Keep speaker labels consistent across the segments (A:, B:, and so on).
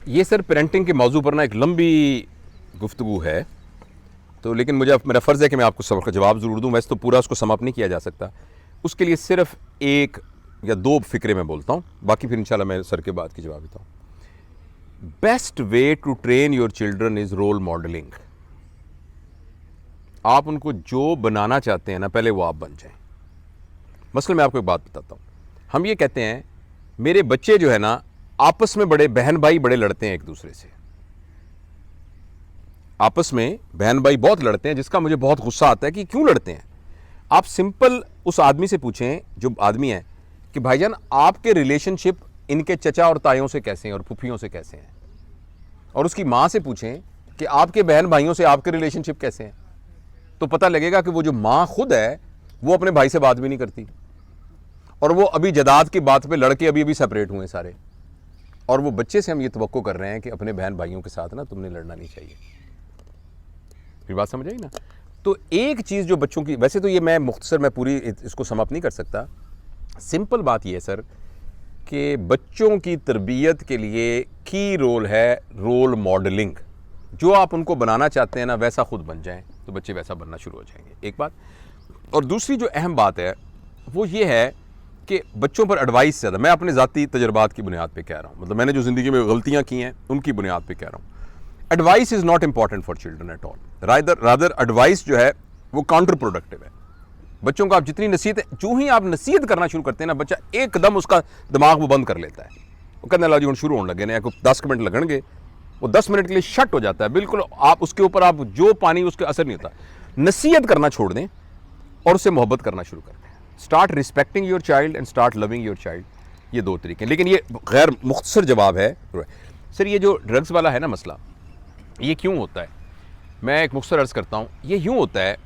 A: ये sir parenting के मौजू पर ना एक लंबी गुफ्तगू है, तो लेकिन मुझे मेरा फ़र्ज़ है कि मैं आपको सवाल का जवाब ज़रूर दूँ। वैसे तो पूरा उसको समाप्त नहीं किया जा सकता, उसके लिए सिर्फ एक या दो फ़िक्रे मैं बोलता हूँ, बाकी फिर इंशाल्लाह मैं सर के बाद की जवाब देता हूँ। Best way to train your children is role modelling. आप उनको जो बनाना चाहते हैं ना, पहले वो आप बन जाएं। मसलन मैं आपको एक बात बताता हूँ। हम ये कहते हैं मेरे बच्चे जो है ना आपस में बड़े बहन भाई बड़े लड़ते हैं एक दूसरे से, आपस में बहन भाई बहुत लड़ते हैं, जिसका मुझे बहुत गुस्सा आता है कि क्यों लड़ते हैं। आप सिंपल उस आदमी से पूछें जो आदमी है कि भाईजान आपके रिलेशनशिप इनके चचा और तायों से कैसे हैं और फूफियों से कैसे हैं, और उसकी माँ से पूछें कि आपके बहन भाइयों से आपके रिलेशनशिप कैसे हैं, तो पता लगेगा कि वो जो माँ खुद है वो अपने भाई से बात भी नहीं करती, और वो अभी जदाद की बात पे लड़के अभी अभी सेपरेट हुए सारे, और वो बच्चे से हम ये तवक्को कर रहे हैं कि अपने बहन भाइयों के साथ ना तुमने लड़ना नहीं चाहिए। फिर बात समझ आई ना। तो एक चीज़ जो बच्चों की, वैसे तो ये मैं मुख्तसर मैं पूरी इसको समाप्त नहीं कर सकता, सिंपल बात ये है सर कि बच्चों की तरबियत के लिए की रोल है रोल मॉडलिंग। जो आप उनको बनाना चाहते हैं ना वैसा खुद बन जाएं तो बच्चे वैसा बनना शुरू हो जाएंगे, एक बात। और दूसरी जो अहम बात है वो ये है कि बच्चों पर एडवाइस ज़्यादा, मैं अपने ज़ाती तजर्बात की बुनियाद पे कह रहा हूँ, मतलब मैंने जो ज़िंदगी में गलतियाँ की हैं उनकी बुनियाद पे कह रहा हूँ। Advice is not important for children at all, rather advice जो है वो काउंटर प्रोडक्टिव है। बच्चों को आप जितनी नसीहत, जो ही आप नसीहत करना शुरू करते हैं ना, बच्चा एकदम उसका दिमाग वो बंद कर लेता है, वो कहने लगा जी हम शुरू होने लगे ना, 10 मिनट लगेंगे, वो 10 मिनट के लिए शट हो जाता है बिल्कुल। आप उसके ऊपर आप जो पानी उसके असर नहीं होता। नसीहत करना छोड़ दें और उससे मोहब्बत करना शुरू कर दें। Start respecting your child and start loving your child, ये दो तरीके। लेकिन ये गैर मुख्तसर जवाब है सर, ये जो ड्रग्स वाला है ना मसला, ये क्यों होता है, मैं एक मुख्तसर अर्ज़ करता हूँ। ये यूँ होता है,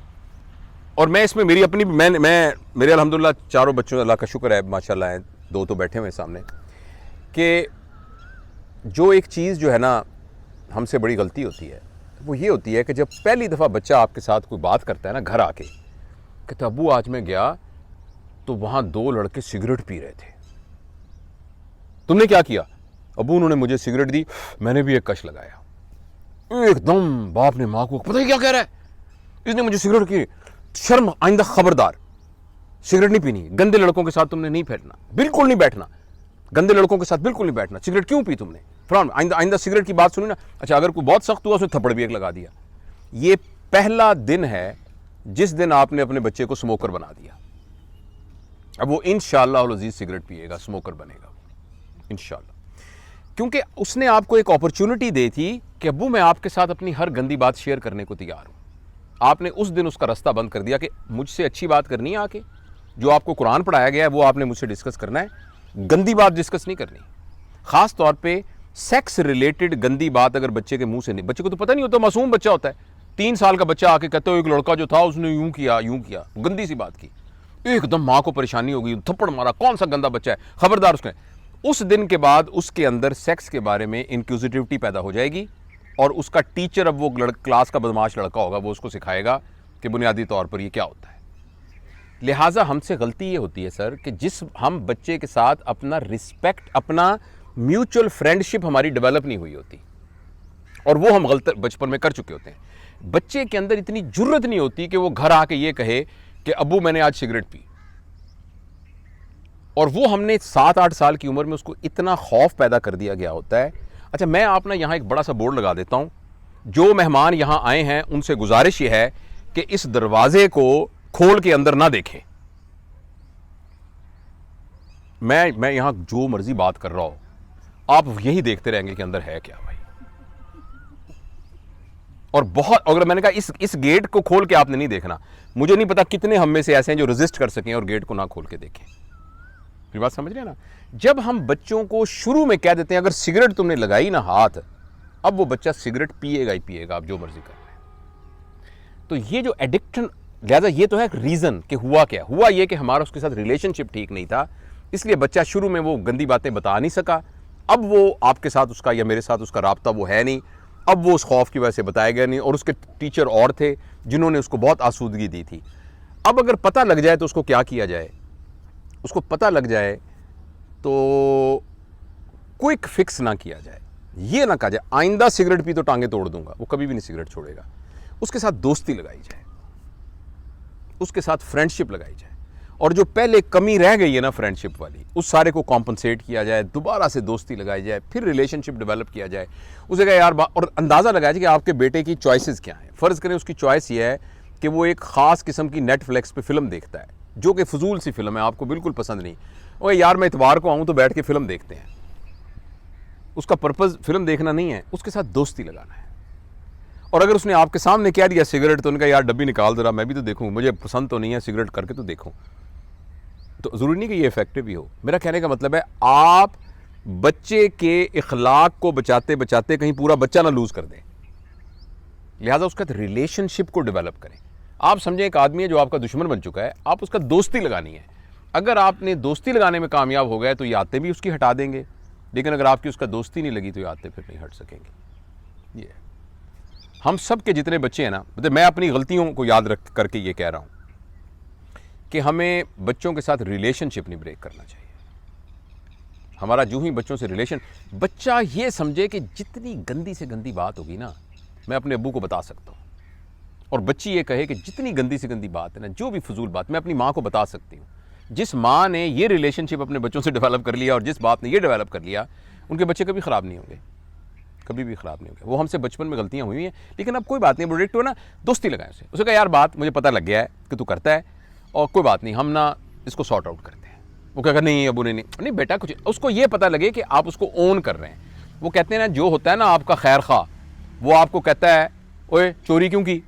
A: और मैं इसमें मेरी अपनी मैं मेरे अल्हम्दुलिल्लाह चारों बच्चों, अल्लाह का शुक्र है माशाल्लाह है, दो तो बैठे हुए सामने, कि जो एक चीज़ जो है ना हमसे बड़ी गलती होती है वो ये होती है कि जब पहली दफ़ा बच्चा आपके साथ कोई बात करता है ना घर आके, कहता अबू आज मैं गया तो वहाँ 2 लड़के सिगरेट पी रहे थे, तुमने क्या किया? अबू उन्होंने मुझे सिगरेट दी, मैंने भी एक कश लगाया। एकदम बाप ने माँ को, पता ही क्या कह रहा है, इसने मुझे सिगरेट की, शर्म, आइंदा खबरदार सिगरेट नहीं पीनी, गंदे लड़कों के साथ तुमने नहीं बैठना, बिल्कुल नहीं बैठना, गंदे लड़कों के साथ बिल्कुल नहीं बैठना, सिगरेट क्यों पी तुमने, फलान, आइंदा सिगरेट की बात सुनी ना, अच्छा अगर कोई बहुत सख्त हुआ उसने थप्पड़ भी एक लगा दिया। ये पहला दिन है जिस दिन आपने अपने बच्चे को स्मोकर बना दिया। अब वो इंशाअल्लाह अज़ीज़ सिगरेट पिएगा, स्मोकर बनेगा इंशाअल्लाह, क्योंकि उसने आपको एक अपॉर्चुनिटी दी थी कि अब्बू मैं आपके साथ अपनी हर गंदी बात शेयर करने को तैयार हूँ। आपने उस दिन उसका रास्ता बंद कर दिया कि मुझसे अच्छी बात करनी है, आके जो आपको कुरान पढ़ाया गया है वो आपने मुझसे डिस्कस करना है, गंदी बात डिस्कस नहीं करनी। ख़ास तौर पे सेक्स रिलेटेड गंदी बात अगर बच्चे के मुंह से नहीं, बच्चे को तो पता नहीं होता, मासूम बच्चा होता है, 3 साल का बच्चा आके कहते हो एक लड़का जो था उसने यूं किया, गंदी सी बात की, एकदम माँ को परेशानी हो गई, थप्पड़ मारा, कौन सा गंदा बच्चा है, खबरदार उसने। उस दिन के बाद उसके अंदर सेक्स के बारे में इंक्विजिटिविटी पैदा हो जाएगी, और उसका टीचर, अब वो क्लास का बदमाश लड़का होगा, वो उसको सिखाएगा कि बुनियादी तौर पर ये क्या होता है। लिहाजा हमसे गलती ये होती है सर कि जिस हम बच्चे के साथ अपना रिस्पेक्ट, अपना म्यूचुअल फ्रेंडशिप हमारी डेवलप नहीं हुई होती, और वो हम गलत बचपन में कर चुके होते हैं। बच्चे के अंदर इतनी जुर्रत नहीं होती कि वो घर आके ये कहे कि अब्बू मैंने आज सिगरेट पी, और वो हमने 7-8 साल की उम्र में उसको इतना खौफ पैदा कर दिया गया होता है। अच्छा मैं आप ना यहाँ एक बड़ा सा बोर्ड लगा देता हूँ, जो मेहमान यहाँ आए हैं उनसे गुजारिश ये है कि इस दरवाजे को खोल के अंदर ना देखें। मैं यहाँ जो मर्जी बात कर रहा हूँ, आप यही देखते रहेंगे कि अंदर है क्या भाई। और बहुत, अगर मैंने कहा इस गेट को खोल के आपने नहीं देखना, मुझे नहीं पता कितने हम में से ऐसे हैं जो रेजिस्ट कर सकें और गेट को ना खोल के देखें। फिर बात समझ रहे हैं ना। जब हम बच्चों को शुरू में कह देते हैं अगर सिगरेट तुमने लगाई ना हाथ, अब वो बच्चा सिगरेट पिएगा ही पिएगा, आप जो मर्जी कर रहे हैं। तो ये जो एडिक्शन, लिहाजा ये तो है रीज़न कि हुआ क्या, हुआ ये कि हमारा उसके साथ रिलेशनशिप ठीक नहीं था, इसलिए बच्चा शुरू में वो गंदी बातें बता नहीं सका। अब वो आपके साथ उसका या मेरे साथ उसका राब्ता वो है नहीं, अब वो उस खौफ की वजह से बताया गया नहीं, और उसके टीचर और थे जिन्होंने उसको बहुत आसूदगी दी थी। अब अगर पता लग जाए तो उसको क्या किया जाए, उसको पता लग जाए तो क्विक फिक्स ना किया जाए, ये ना कहा जाए आइंदा सिगरेट पी तो टांगे तोड़ दूंगा, वो कभी भी नहीं सिगरेट छोड़ेगा। उसके साथ दोस्ती लगाई जाए, उसके साथ फ्रेंडशिप लगाई जाए, और जो पहले कमी रह गई है ना फ्रेंडशिप वाली, उस सारे को कॉम्पनसेट किया जाए, दोबारा से दोस्ती लगाई जाए, फिर रिलेशनशिप डेवलप किया जाए। उसे कहा यार और अंदाज़ा लगाया जाए कि आपके बेटे की चॉइसेस क्या हैं। फ़र्ज़ करें उसकी चॉइस ये है कि वो एक ख़ास किस्म की नेटफ्लिक्स पे फिल्म देखता है, जो कि फजूल सी फिल्म है, आपको बिल्कुल पसंद नहीं। और यार मैं इतवार को आऊँ तो बैठ के फिल्म देखते हैं, उसका पर्पज़ फिल्म देखना नहीं है, उसके साथ दोस्ती लगाना है। और अगर उसने आपके सामने कह दिया सिगरेट, तो उनका यार डब्बी निकाल ज़रा, मैं भी तो देखूँ, मुझे पसंद तो नहीं है सिगरेट, करके तो देखूँ। तो ज़रूरी नहीं कि ये इफेक्टिव ही हो। मेरा कहने का मतलब है आप बच्चे के इखलाक को बचाते बचाते कहीं पूरा बच्चा ना लूज़ कर दें, लिहाजा उसका रिलेशनशिप को डेवलप करें। आप समझें एक आदमी है जो आपका दुश्मन बन चुका है, आप उसका दोस्ती लगानी है। अगर आपने दोस्ती लगाने में कामयाब हो गए तो ये आते भी उसकी हटा देंगे, लेकिन अगर आपकी उसका दोस्ती नहीं लगी तो ये आते फिर नहीं हट सकेंगे। ये हम सब के जितने बच्चे हैं ना, मतलब मैं अपनी गलतियों को याद रख करके ये कह रहा हूँ कि हमें बच्चों के साथ रिलेशनशिप नहीं ब्रेक करना चाहिए। हमारा जो ही बच्चों से रिलेशन, बच्चा ये समझे कि जितनी गंदी से गंदी बात होगी ना, मैं अपने अब्बू को बता सकता हूँ, और बच्ची ये कहे कि जितनी गंदी से गंदी बात है ना, जो भी फजूल बात, मैं अपनी माँ को बता सकती हूँ। जिस माँ ने ये रिलेशनशिप अपने बच्चों से डेवलप कर लिया और जिस बाप ने ये डेवलप कर लिया, उनके बच्चे कभी ख़राब नहीं होंगे, कभी भी ख़राब नहीं होंगे। वो हमसे बचपन में गलतियाँ हुई हैं, लेकिन अब कोई बात नहीं, प्रोटेक्ट हो ना, दोस्ती लगाए उसे। उसे कहा यार बात मुझे पता लग गया है कि तू करता है, और कोई बात नहीं, हम ना इसको सॉर्ट आउट करते हैं। वो क्या, नहीं अबू ने नहीं बेटा, कुछ उसको ये पता लगे कि आप उसको ओन कर रहे हैं। वो कहते हैं ना, जो होता है ना आपका खैर खा, वो आपको कहता है ओए चोरी क्यों की,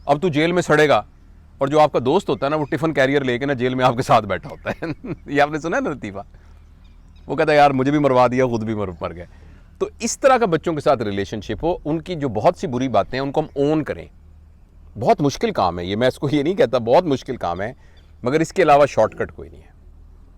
A: अब तू जेल में सड़ेगा। और जो आपका दोस्त होता है ना, वो टिफ़िन कैरियर लेके ना जेल में आपके साथ बैठा होता है ये आपने सुना है ना लतीफ़ा, वो कहता है यार मुझे भी मरवा दिया, खुद भी मर गए। तो इस तरह का बच्चों के साथ रिलेशनशिप हो, उनकी जो बहुत सी बुरी बातें हैं उनको हम ओन करें। बहुत मुश्किल काम है ये, मैं इसको ये नहीं कहता बहुत मुश्किल काम है, मगर इसके अलावा शॉर्टकट कोई नहीं है।